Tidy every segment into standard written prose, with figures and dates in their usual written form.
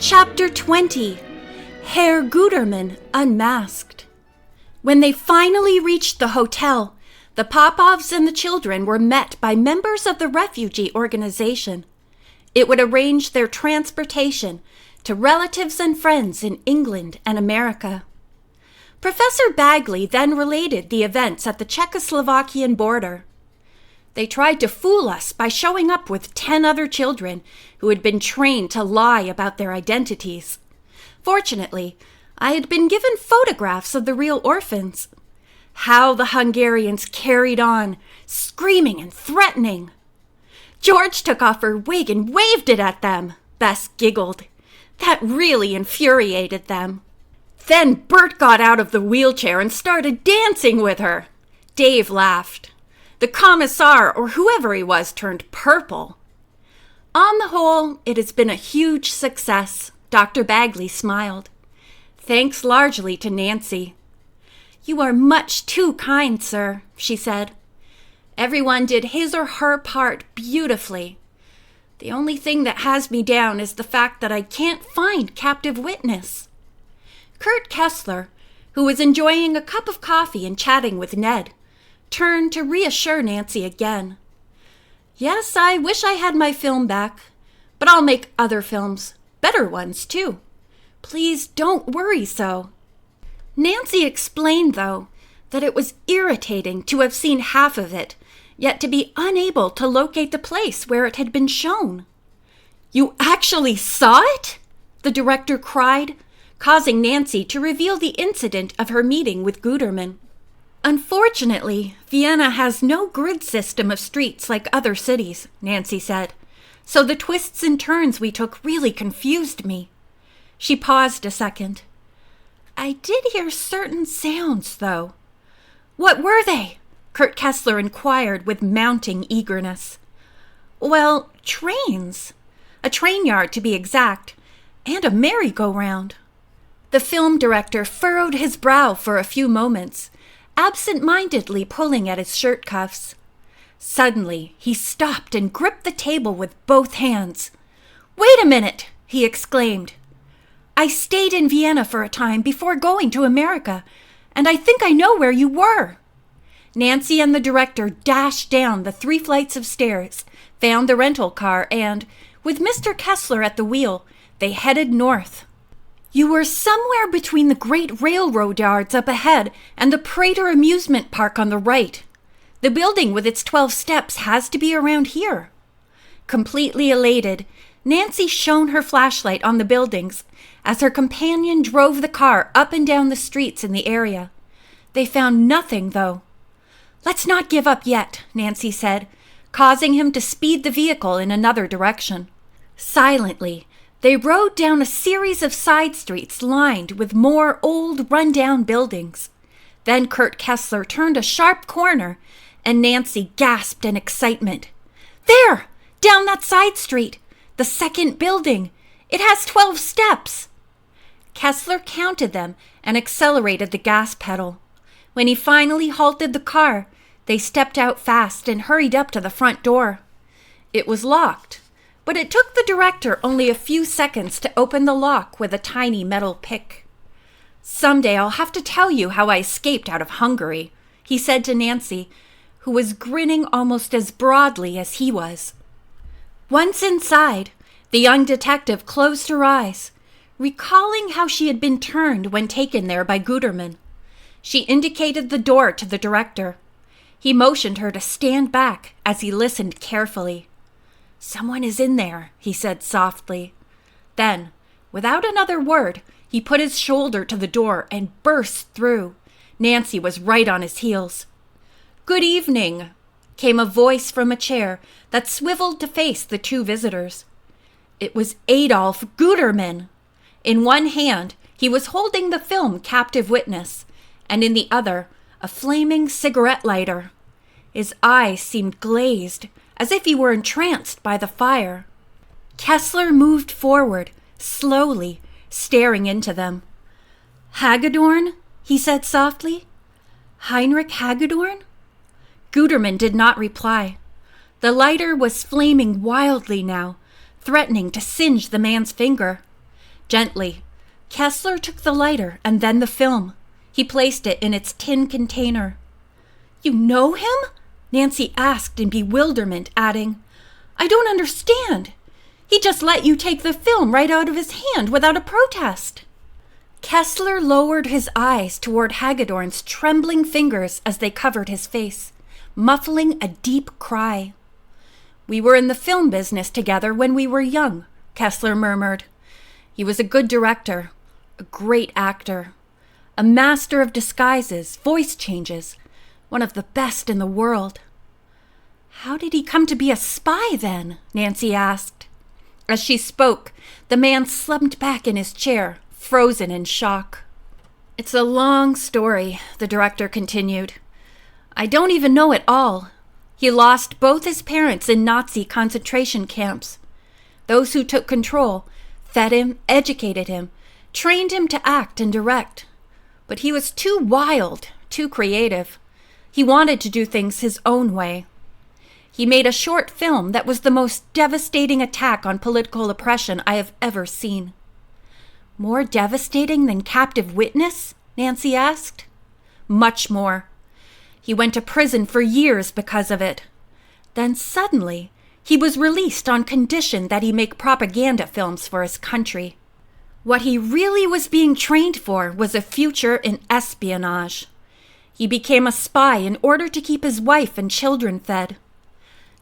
Chapter 20. Herr Gutterman Unmasked. When they finally reached the hotel, the Popovs and the children were met by members of the refugee organization. It would arrange their transportation to relatives and friends in England and America. Professor Bagley then related the events at the Czechoslovakian border. They tried to fool us by showing up with 10 other children who had been trained to lie about their identities. Fortunately, I had been given photographs of the real orphans. How the Hungarians carried on, screaming and threatening. George took off her wig and waved it at them. Bess giggled. That really infuriated them. Then Bert got out of the wheelchair and started dancing with her. Dave laughed. The commissar, or whoever he was, turned purple. On the whole, it has been a huge success, Dr. Bagley smiled. Thanks largely to Nancy. You are much too kind, sir, she said. Everyone did his or her part beautifully. The only thing that has me down is the fact that I can't find captive witness. Kurt Kessler, who was enjoying a cup of coffee and chatting with Ned, turned to reassure Nancy again. Yes, I wish I had my film back, but I'll make other films, better ones too. Please don't worry so. Nancy explained, though, that it was irritating to have seen half of it, yet to be unable to locate the place where it had been shown. You actually saw it? The director cried, causing Nancy to reveal the incident of her meeting with Gutterman. Unfortunately, Vienna has no grid system of streets like other cities, Nancy said, so the twists and turns we took really confused me. She paused a second. I did hear certain sounds, though. What were they? Kurt Kessler inquired with mounting eagerness. Well, trains. A train yard, to be exact, and a merry-go-round. The film director furrowed his brow for a few moments, absent-mindedly pulling at his shirt cuffs. Suddenly, he stopped and gripped the table with both hands. Wait a minute, he exclaimed. I stayed in Vienna for a time before going to America, and I think I know where you were. Nancy and the director dashed down the 3 flights of stairs, found the rental car, and, with Mr. Kessler at the wheel, they headed north. You were somewhere between the great railroad yards up ahead and the Prater amusement park on the right. The building with its 12 steps has to be around here. Completely elated, Nancy shone her flashlight on the buildings as her companion drove the car up and down the streets in the area. They found nothing, though. Let's not give up yet, Nancy said, causing him to speed the vehicle in another direction. Silently, they rode down a series of side streets lined with more old, run-down buildings. Then Kurt Kessler turned a sharp corner, and Nancy gasped in excitement. There! Down that side street! The second building! It has 12 steps! Kessler counted them and accelerated the gas pedal. When he finally halted the car, they stepped out fast and hurried up to the front door. It was locked, but it took the director only a few seconds to open the lock with a tiny metal pick. Someday I'll have to tell you how I escaped out of Hungary, he said to Nancy, who was grinning almost as broadly as he was. Once inside, the young detective closed her eyes, recalling how she had been turned when taken there by Gutterman. She indicated the door to the director. He motioned her to stand back as he listened carefully. Someone is in there, he said softly. Then, without another word, he put his shoulder to the door and burst through. Nancy was right on his heels. Good evening, came a voice from a chair that swiveled to face the 2 visitors. It was Adolf Gutterman. In one hand, he was holding the film Captive Witness, and in the other, a flaming cigarette lighter. His eyes seemed glazed, as if he were entranced by the fire. Kessler moved forward, slowly, staring into them. Hagedorn, he said softly. Heinrich Hagedorn? Gutterman did not reply. The lighter was flaming wildly now, threatening to singe the man's finger. Gently, Kessler took the lighter and then the film. He placed it in its tin container. "You know him?" Nancy asked in bewilderment, adding, "I don't understand. He just let you take the film right out of his hand without a protest." Kessler lowered his eyes toward Hagedorn's trembling fingers as they covered his face, muffling a deep cry. "We were in the film business together when we were young," Kessler murmured. "He was a good director, a great actor, a master of disguises, voice changes, one of the best in the world." "How did he come to be a spy then?" Nancy asked. As she spoke, the man slumped back in his chair, frozen in shock. "It's a long story," the director continued. "I don't even know it all. He lost both his parents in Nazi concentration camps. Those who took control fed him, educated him, trained him to act and direct. But he was too wild, too creative. He wanted to do things his own way. He made a short film that was the most devastating attack on political oppression I have ever seen." "More devastating than Captive Witness?" Nancy asked. "Much more. He went to prison for years because of it. Then suddenly, he was released on condition that he make propaganda films for his country. What he really was being trained for was a future in espionage. He became a spy in order to keep his wife and children fed."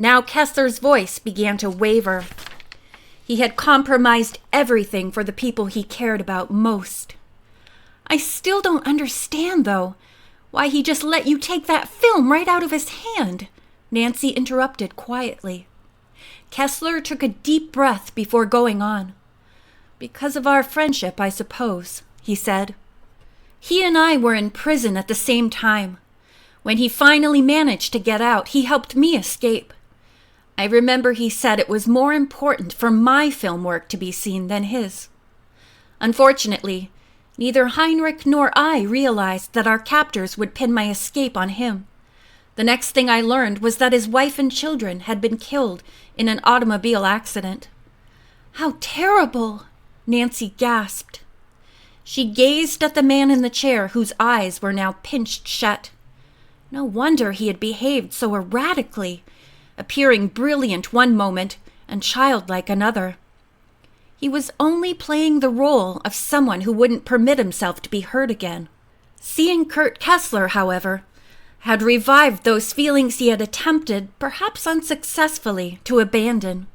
Now Kessler's voice began to waver. He had compromised everything for the people he cared about most. "I still don't understand, though, why he just let you take that film right out of his hand," Nancy interrupted quietly. Kessler took a deep breath before going on. "Because of our friendship, I suppose," he said. "He and I were in prison at the same time. When he finally managed to get out, he helped me escape. I remember he said it was more important for my film work to be seen than his. Unfortunately, neither Heinrich nor I realized that our captors would pin my escape on him. The next thing I learned was that his wife and children had been killed in an automobile accident." "How terrible!" Nancy gasped. She gazed at the man in the chair whose eyes were now pinched shut. No wonder he had behaved so erratically, appearing brilliant one moment and childlike another. He was only playing the role of someone who wouldn't permit himself to be hurt again. Seeing Kurt Kessler, however, had revived those feelings he had attempted, perhaps unsuccessfully, to abandon.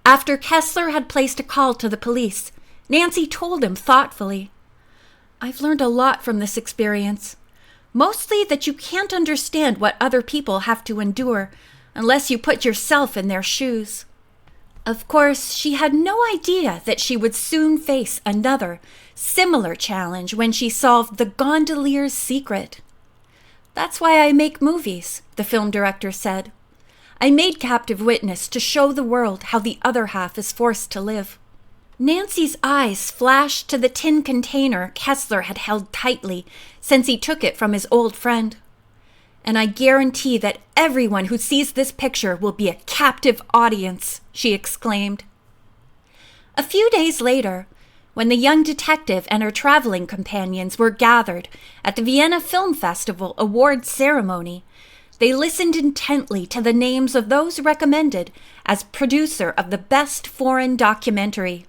After Kessler had placed a call to the police, Nancy told him thoughtfully, "I've learned a lot from this experience. Mostly that you can't understand what other people have to endure unless you put yourself in their shoes." Of course, she had no idea that she would soon face another, similar challenge when she solved the gondolier's secret. "That's why I make movies," the film director said. "I made Captive Witness to show the world how the other half is forced to live." Nancy's eyes flashed to the tin container Kessler had held tightly since he took it from his old friend. "And I guarantee that everyone who sees this picture will be a captive audience," she exclaimed. A few days later, when the young detective and her traveling companions were gathered at the Vienna Film Festival awards ceremony, they listened intently to the names of those recommended as producer of the Best Foreign Documentary.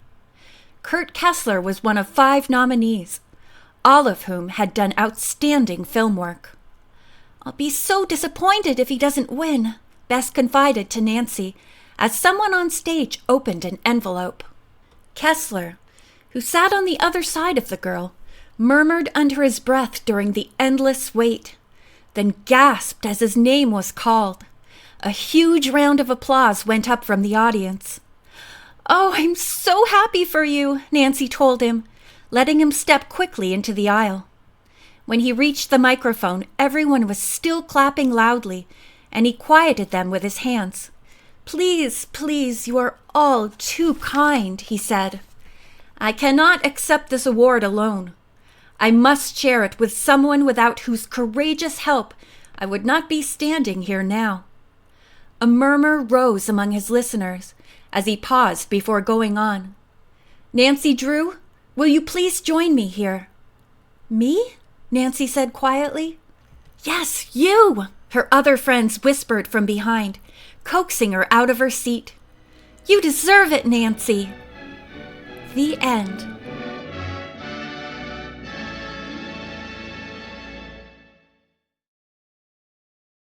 Kurt Kessler was one of 5 nominees, all of whom had done outstanding film work. "I'll be so disappointed if he doesn't win," Bess confided to Nancy as someone on stage opened an envelope. Kessler, who sat on the other side of the girl, murmured under his breath during the endless wait, then gasped as his name was called. A huge round of applause went up from the audience. "Oh, I'm so happy for you," Nancy told him, letting him step quickly into the aisle. When he reached the microphone, everyone was still clapping loudly, and he quieted them with his hands. "Please, please, you are all too kind," he said. "I cannot accept this award alone. I must share it with someone without whose courageous help I would not be standing here now." A murmur rose among his listeners as he paused before going on. Nancy Drew, will you please join me here?" "Me?" Nancy said quietly. "Yes, you," her other friends whispered from behind, coaxing her out of her seat. "You deserve it, Nancy." The end.